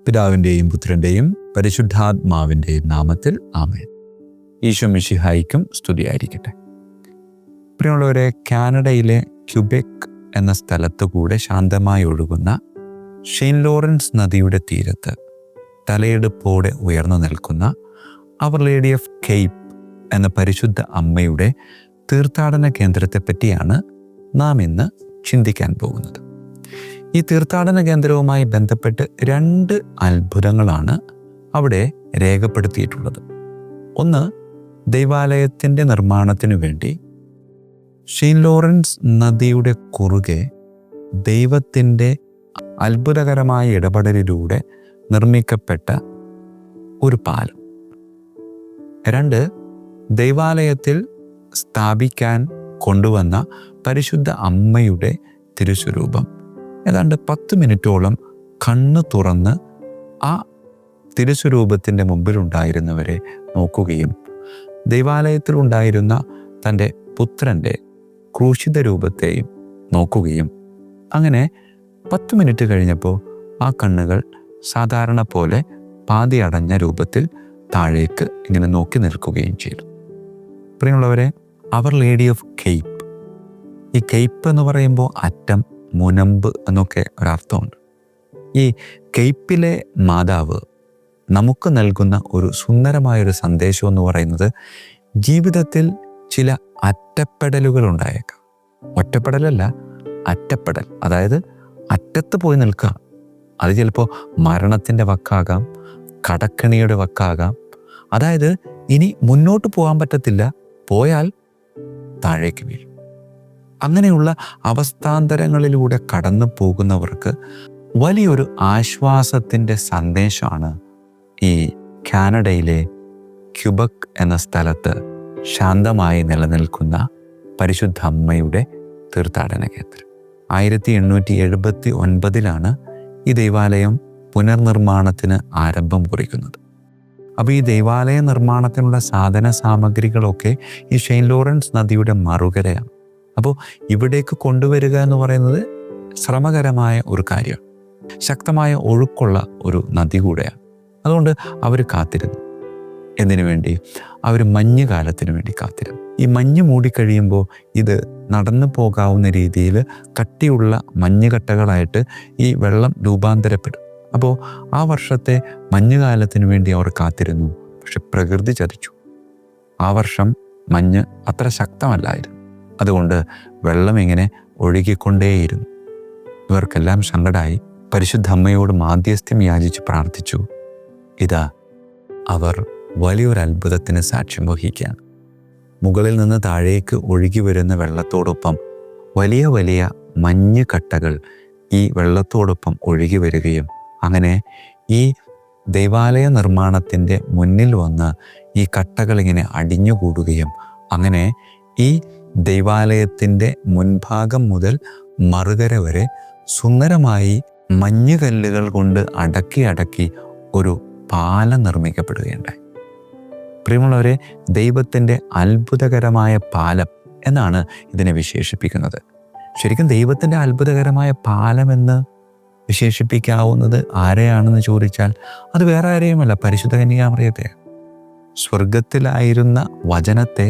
പിതാവിൻ്റെയും പുത്രൻ്റെയും പരിശുദ്ധാത്മാവിൻ്റെയും നാമത്തിൽ ആമേൻ. ഈശോ മിശിഹായിക്കും സ്തുതിയായിരിക്കട്ടെ. പ്രിയമുള്ളവരെ, കാനഡയിലെ ക്യുബെക് എന്ന സ്ഥലത്തു കൂടെ ശാന്തമായി ഒഴുകുന്ന സെയിൻറ്റ് ലോറൻസ് നദിയുടെ തീരത്ത് തലയെടുപ്പോടെ ഉയർന്നു നിൽക്കുന്ന അവർ ലേഡി ഓഫ് കേപ്പ് എന്ന പരിശുദ്ധ അമ്മയുടെ തീർത്ഥാടന കേന്ദ്രത്തെപ്പറ്റിയാണ് നാം ഇന്ന് ചിന്തിക്കാൻ പോകുന്നത്. ഈ തീർത്ഥാടന കേന്ദ്രവുമായി ബന്ധപ്പെട്ട് 2 അത്ഭുതങ്ങളാണ് അവിടെ രേഖപ്പെടുത്തിയിട്ടുള്ളത്. ഒന്ന്, ദൈവാലയത്തിൻ്റെ നിർമ്മാണത്തിനു വേണ്ടി സെയിൻറ്റ് ലോറൻസ് നദിയുടെ കുറുകെ ദൈവത്തിൻ്റെ അത്ഭുതകരമായ ഇടപെടലിലൂടെ നിർമ്മിക്കപ്പെട്ട ഒരു പാലം. 2, ദൈവാലയത്തിൽ സ്ഥാപിക്കാൻ കൊണ്ടുവന്ന പരിശുദ്ധ അമ്മയുടെ തിരുസ്വരൂപം ഏതാണ്ട് 10 മിനിറ്റോളം കണ്ണ് തുറന്ന് ആ തിരുസ്വരൂപത്തിൻ്റെ മുമ്പിലുണ്ടായിരുന്നവരെ നോക്കുകയും ദൈവാലയത്തിലുണ്ടായിരുന്ന തൻ്റെ പുത്രൻ്റെ ക്രൂശിത രൂപത്തെയും നോക്കുകയും അങ്ങനെ 10 മിനിറ്റ് കഴിഞ്ഞപ്പോൾ ആ കണ്ണുകൾ സാധാരണ പോലെ പാതി അടഞ്ഞ രൂപത്തിൽ താഴേക്ക് ഇങ്ങനെ നോക്കി നിൽക്കുകയും ചെയ്തു. പ്രിയമുള്ളവരെ, അവർ ലേഡി ഓഫ് കേപ്പ്, ഈ കേപ്പ് എന്ന് പറയുമ്പോൾ അറ്റം, മുനമ്പ് എന്നൊക്കെ ഒരർത്ഥമുണ്ട്. ഈ കേപ്പിലെ മാതാവ് നമുക്ക് നൽകുന്ന ഒരു സുന്ദരമായൊരു സന്ദേശം എന്ന് പറയുന്നത് ജീവിതത്തിൽ ചില അറ്റപ്പെടലുകൾ ഉണ്ടായേക്കാം. ഒറ്റപ്പെടലല്ല, അറ്റപ്പെടൽ. അതായത് അറ്റത്ത് പോയി നിൽക്കുക. അത് ചിലപ്പോൾ മരണത്തിൻ്റെ വക്കാകാം, കടക്കണിയുടെ വക്കാകാം. അതായത് ഇനി മുന്നോട്ട് പോകാൻ പറ്റത്തില്ല, പോയാൽ താഴേക്ക് വീഴും. അങ്ങനെയുള്ള അവസ്ഥാന്തരങ്ങളിലൂടെ കടന്നു പോകുന്നവർക്ക് വലിയൊരു ആശ്വാസത്തിൻ്റെ സന്ദേശമാണ് ഈ കാനഡയിലെ ക്യുബെക് എന്ന സ്ഥലത്ത് ശാന്തമായി നിലനിൽക്കുന്ന പരിശുദ്ധ അമ്മയുടെ തീർത്ഥാടന കേന്ദ്രം. 1879 ഈ ദൈവാലയം പുനർനിർമ്മാണത്തിന് ആരംഭം കുറിക്കുന്നത്. അപ്പോൾ ഈ ദൈവാലയ നിർമ്മാണത്തിനുള്ള സാധന സാമഗ്രികളൊക്കെ ഈ സെയിൻറ്റ് ലോറൻസ് നദിയുടെ മറുകരയാണ്. അപ്പോൾ ഇവിടേക്ക് കൊണ്ടുവരിക എന്ന് പറയുന്നത് ശ്രമകരമായ ഒരു കാര്യമാണ്. ശക്തമായ ഒഴുക്കുള്ള ഒരു നദി കൂടെയാണ്. അതുകൊണ്ട് അവർ കാത്തിരുന്നു. എന്തിനു വേണ്ടി? അവർ മഞ്ഞുകാലത്തിന് വേണ്ടി കാത്തിരുന്നു. ഈ മഞ്ഞ് മൂടിക്കഴിയുമ്പോൾ ഇത് നടന്നു പോകാവുന്ന രീതിയിൽ കട്ടിയുള്ള മഞ്ഞുകട്ടകളായിട്ട് ഈ വെള്ളം രൂപാന്തരപ്പെടും. അപ്പോൾ ആ വർഷത്തെ മഞ്ഞുകാലത്തിന് വേണ്ടി അവർ കാത്തിരുന്നു. പക്ഷെ പ്രകൃതി ചതിച്ചു. ആ വർഷം മഞ്ഞ് അത്ര ശക്തമല്ലായിരുന്നു. അതുകൊണ്ട് വെള്ളം ഇങ്ങനെ ഒഴുകിക്കൊണ്ടേയിരുന്നു. ഇവർക്കെല്ലാം സങ്കടമായി. പരിശുദ്ധ അമ്മയോട് മാധ്യസ്ഥ്യം യാചിച്ച് പ്രാർത്ഥിച്ചു. ഇതാ അവർ വലിയൊരു അത്ഭുതത്തിന് സാക്ഷ്യം വഹിക്കുകയാണ്. മുകളിൽ നിന്ന് താഴേക്ക് ഒഴുകി വരുന്ന വെള്ളത്തോടൊപ്പം വലിയ വലിയ മഞ്ഞ് കട്ടകൾ ഈ വെള്ളത്തോടൊപ്പം ഒഴുകി വരികയും അങ്ങനെ ഈ ദൈവാലയ നിർമ്മാണത്തിൻ്റെ മുന്നിൽ വന്ന് ഈ കട്ടകൾ ഇങ്ങനെ അടിഞ്ഞുകൂടുകയും അങ്ങനെ ഈ ദൈവാലയത്തിൻ്റെ മുൻഭാഗം മുതൽ മറുകര വരെ സുന്ദരമായി മഞ്ഞുകല്ലുകൾ കൊണ്ട് അടക്കി ഒരു പാലം നിർമ്മിക്കപ്പെടുകയുണ്ടായി. പ്രിയമുള്ളവരെ, ദൈവത്തിൻ്റെ അത്ഭുതകരമായ പാലം എന്നാണ് ഇതിനെ വിശേഷിപ്പിക്കുന്നത്. ശരിക്കും ദൈവത്തിൻ്റെ അത്ഭുതകരമായ പാലം എന്ന് വിശേഷിപ്പിക്കാവുന്നത് ആരെയാണെന്ന് ചോദിച്ചാൽ അത് വേറെ ആരെയുമല്ല, പരിശുദ്ധ കന്യകാമറിയത്തെ. സ്വർഗത്തിലായിരുന്ന വചനത്തെ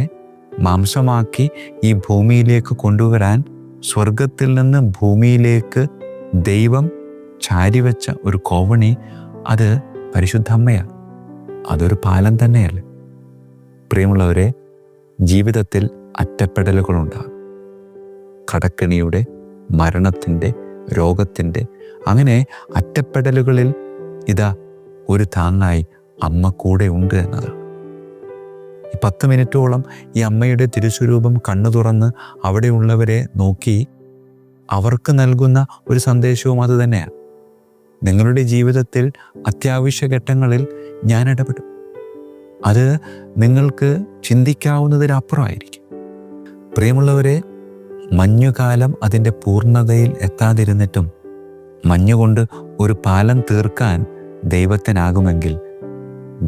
മാംസമാക്കി ഈ ഭൂമിയിലേക്ക് കൊണ്ടുവരാൻ സ്വർഗത്തിൽ നിന്ന് ഭൂമിയിലേക്ക് ദൈവം ചാരിവെച്ച ഒരു കോവണി, അത് പരിശുദ്ധ അമ്മയാണ്. അതൊരു പാലം തന്നെയല്ലേ? പ്രിയമുള്ളവരെ, ജീവിതത്തിൽ അറ്റപ്പെടലുകളുണ്ടാകും. കടക്കെണിയുടെ, മരണത്തിൻ്റെ, രോഗത്തിൻ്റെ, അങ്ങനെ അറ്റപ്പെടലുകളിൽ ഇതാ ഒരു താങ്ങായി അമ്മ കൂടെ ഉണ്ട് എന്നതാണ്. ഈ 10 മിനിറ്റോളം ഈ അമ്മയുടെ തിരുസ്വരൂപം കണ്ണു തുറന്ന് അവിടെയുള്ളവരെ നോക്കി അവർക്ക് നൽകുന്ന ഒരു സന്ദേശവും അത് തന്നെയാണ്. നിങ്ങളുടെ ജീവിതത്തിൽ അത്യാവശ്യ ഘട്ടങ്ങളിൽ ഞാൻ ഇടപെടും. അത് നിങ്ങൾക്ക് ചിന്തിക്കാവുന്നതിനപ്പുറമായിരിക്കും. പ്രിയമുള്ളവരെ, മഞ്ഞുകാലം അതിൻ്റെ പൂർണ്ണതയിൽ എത്താതിരുന്നിട്ടും മഞ്ഞുകൊണ്ട് ഒരു പാലം തീർക്കാൻ ദൈവത്തിനാകുമെങ്കിൽ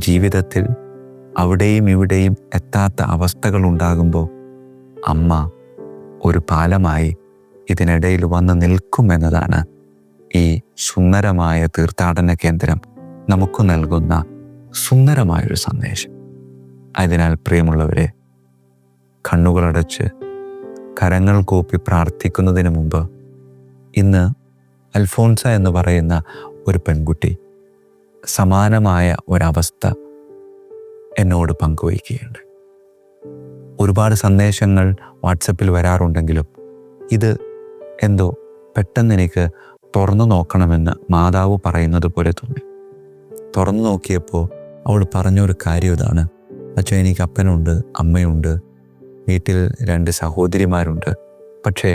ജീവിതത്തിൽ അവിടെയും ഇവിടെയും എത്താത്ത അവസ്ഥകൾ ഉണ്ടാകുമ്പോൾ അമ്മ ഒരു പാലമായി ഇതിനിടയിൽ വന്ന് നിൽക്കുമെന്നതാണ് ഈ സുന്ദരമായ തീർത്ഥാടന കേന്ദ്രം നമുക്ക് നൽകുന്ന സുന്ദരമായൊരു സന്ദേശം. അതിനാൽ പ്രിയമുള്ളവരെ, കണ്ണുകളടച്ച് കരങ്ങൾ കൂപ്പി പ്രാർത്ഥിക്കുന്നതിന് മുമ്പ് ഇന്ന് അൽഫോൻസ എന്ന് പറയുന്ന ഒരു പെൺകുട്ടി സമാനമായ ഒരവസ്ഥ എന്നോട് പങ്കുവയ്ക്കുകയുണ്ട്. ഒരുപാട് സന്ദേശങ്ങൾ വാട്സപ്പിൽ വരാറുണ്ടെങ്കിലും ഇത് എന്തോ പെട്ടെന്ന് എനിക്ക് തുറന്നു നോക്കണമെന്ന് മാതാവ് പറയുന്നത് പോലെ തോന്നി. തുറന്നു നോക്കിയപ്പോൾ അവൾ പറഞ്ഞൊരു കാര്യം ഇതാണ്: അച്ഛൻ, എനിക്ക് അപ്പനുണ്ട്, അമ്മയുണ്ട്, വീട്ടിൽ 2 സഹോദരിമാരുണ്ട്, പക്ഷേ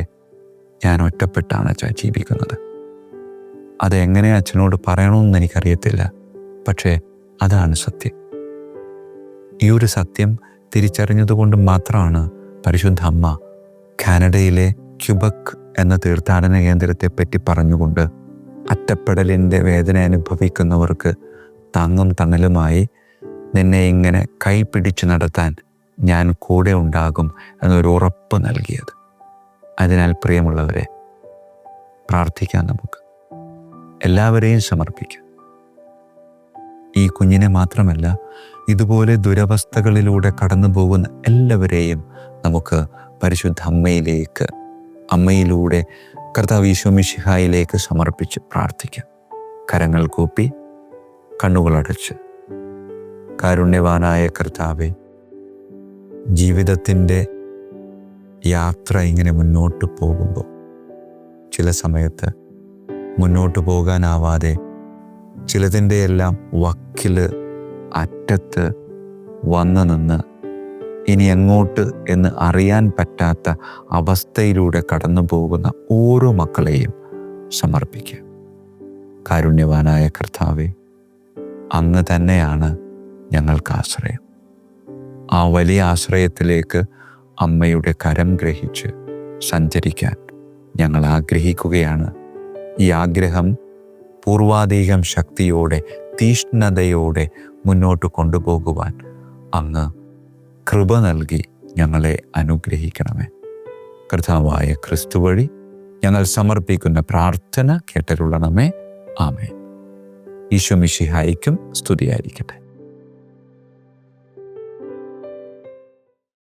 ഞാൻ ഒറ്റപ്പെട്ടാണ് അച്ഛൻ ജീവിക്കുന്നത്. അതെങ്ങനെ അച്ഛനോട് പറയണമെന്ന് എനിക്കറിയത്തില്ല, പക്ഷേ അതാണ് സത്യം. ഈ ഒരു സത്യം തിരിച്ചറിഞ്ഞതുകൊണ്ട് മാത്രമാണ് പരിശുദ്ധ അമ്മ കാനഡയിലെ ക്യുബക് എന്ന തീർത്ഥാടന കേന്ദ്രത്തെ പറ്റി പറഞ്ഞുകൊണ്ട് ഒറ്റപ്പെടലിൻ്റെ വേദന അനുഭവിക്കുന്നവർക്ക് താങ്ങും തണലുമായി നിന്നെ ഇങ്ങനെ കൈപിടിച്ച് നടത്താൻ ഞാൻ കൂടെ ഉണ്ടാകും എന്നൊരു ഉറപ്പ് നൽകിയത്. അതിനാൽ പ്രിയമുള്ളവരെ, പ്രാർത്ഥിക്കാൻ നമുക്ക് എല്ലാവരെയും സമർപ്പിക്കാം. ഈ കുഞ്ഞിനെ മാത്രമല്ല, ഇതുപോലെ ദുരവസ്ഥകളിലൂടെ കടന്നു പോകുന്ന എല്ലാവരെയും നമുക്ക് പരിശുദ്ധ അമ്മയിലൂടെ കർത്താവ് ഈശോ മിശിഹായിലേക്ക് സമർപ്പിച്ച് പ്രാർത്ഥിക്കാം. കരങ്ങൾ കൂപ്പി കണ്ണുകളടച്ച്. കാരുണ്യവാനായ കർത്താവേ, ജീവിതത്തിൻ്റെ യാത്ര ഇങ്ങനെ മുന്നോട്ട് പോകുമ്പോൾ ചില സമയത്ത് മുന്നോട്ട് പോകാനാവാതെ ചിലതിൻ്റെ എല്ലാം വക്കില് അറ്റത്ത് വന്ന് നിന്ന് ഇനി എങ്ങോട്ട് എന്ന് അറിയാൻ പറ്റാത്ത അവസ്ഥയിലൂടെ കടന്നു പോകുന്ന ഓരോ മക്കളെയും സമർപ്പിക്കുക. കാരുണ്യവാനായ കർത്താവേ, അങ്ങ് തന്നെയാണ് ഞങ്ങൾക്ക് ആശ്രയം. ആ വലിയ ആശ്രയത്തിലേക്ക് അമ്മയുടെ കരം ഗ്രഹിച്ച് സഞ്ചരിക്കാൻ ഞങ്ങൾ ആഗ്രഹിക്കുകയാണ്. ഈ ആഗ്രഹം പൂർവാധികം ശക്തിയോടെ, തീഷ്ണതയോടെ മുന്നോട്ട് കൊണ്ടുപോകുവാൻ അങ്ങ് കൃപ നൽകി ഞങ്ങളെ അനുഗ്രഹിക്കണമേ. കർത്താവായ ക്രിസ്തു വഴി ഞങ്ങൾ സമർപ്പിക്കുന്ന പ്രാർത്ഥന കേട്ടരുളണമേ. ആമേൻ. ഈശോ മിശിഹായ്ക്കും സ്തുതിയായിരിക്കട്ടെ.